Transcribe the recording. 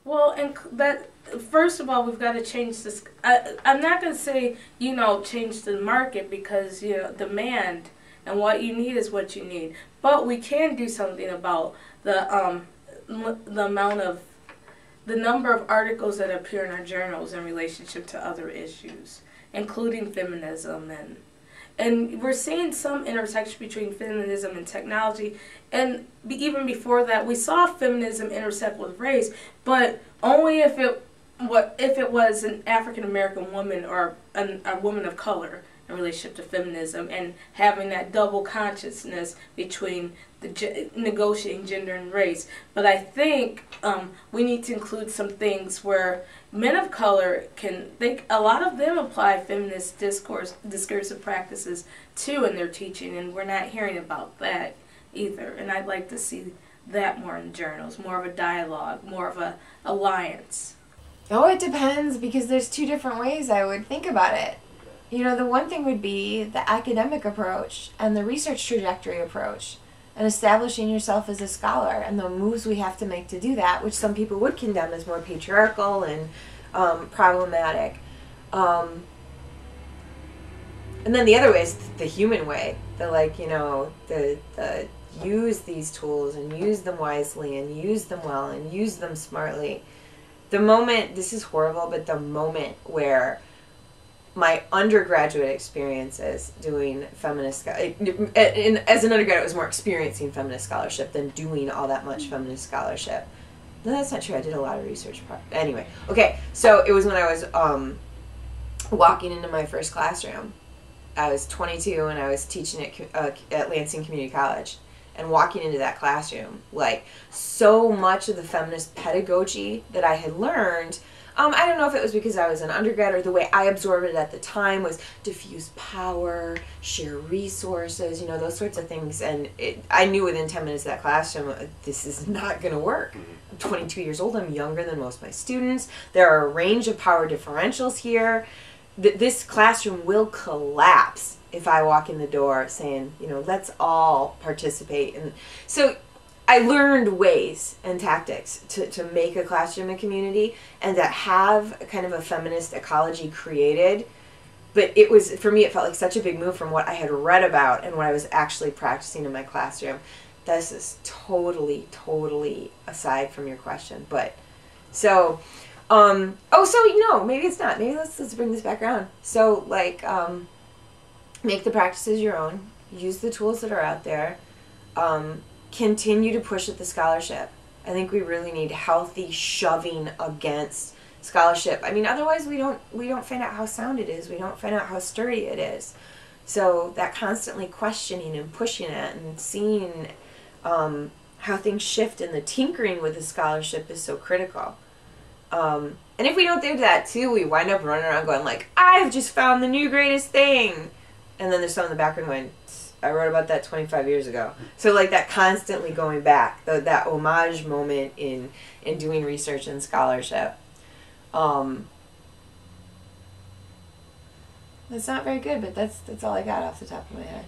Well, and that first of all, we've got to change this. I'm not going to say change the market because demand and what you need is what you need. But we can do something about the amount of the number of articles that appear in our journals in relationship to other issues, including feminism and we're seeing some intersection between feminism and technology. And even before that, we saw feminism intersect with race, but only if it was an African American woman or a woman of color in relationship to feminism, and having that double consciousness between negotiating gender and race. But I think we need to include some things where men of color a lot of them apply feminist discursive practices too in their teaching, and we're not hearing about that either. And I'd like to see that more in journals, more of a dialogue, more of a alliance. Oh, it depends, because there's two different ways I would think about it. The one thing would be the academic approach and the research trajectory approach, and establishing yourself as a scholar and the moves we have to make to do that, which some people would condemn as more patriarchal and problematic. And then the other way is the human way, the use these tools and use them wisely and use them well and use them smartly. The moment, this is horrible, but the moment where my undergraduate experiences doing feminist, as an undergrad, it was more experiencing feminist scholarship than doing all that much feminist scholarship. No, that's not true. I did a lot of research. Anyway, okay, so it was when I was walking into my first classroom. I was 22 and I was teaching at Lansing Community College. And walking into that classroom, so much of the feminist pedagogy that I had learned, I don't know if it was because I was an undergrad or the way I absorbed it at the time, was diffuse power, share resources, those sorts of things. And I knew within 10 minutes of that classroom, this is not going to work. I'm 22 years old. I'm younger than most of my students. There are a range of power differentials here. This classroom will collapse if I walk in the door saying, let's all participate. And so I learned ways and tactics to make a classroom a community and to have kind of a feminist ecology created. But it was, for me, it felt like such a big move from what I had read about and what I was actually practicing in my classroom. This is totally, totally aside from your question. But so, maybe it's not. Maybe let's bring this back around. So, make the practices your own. Use the tools that are out there. Continue to push at the scholarship. I think we really need healthy shoving against scholarship. I mean, otherwise we don't find out how sound it is. We don't find out how sturdy it is. So that constantly questioning and pushing it and seeing how things shift and the tinkering with the scholarship is so critical. And if we don't do that too, we wind up running around going I've just found the new greatest thing. And then there's someone in the background going, I wrote about that 25 years ago. So that constantly going back, that homage moment in doing research and scholarship. That's not very good, but that's all I got off the top of my head.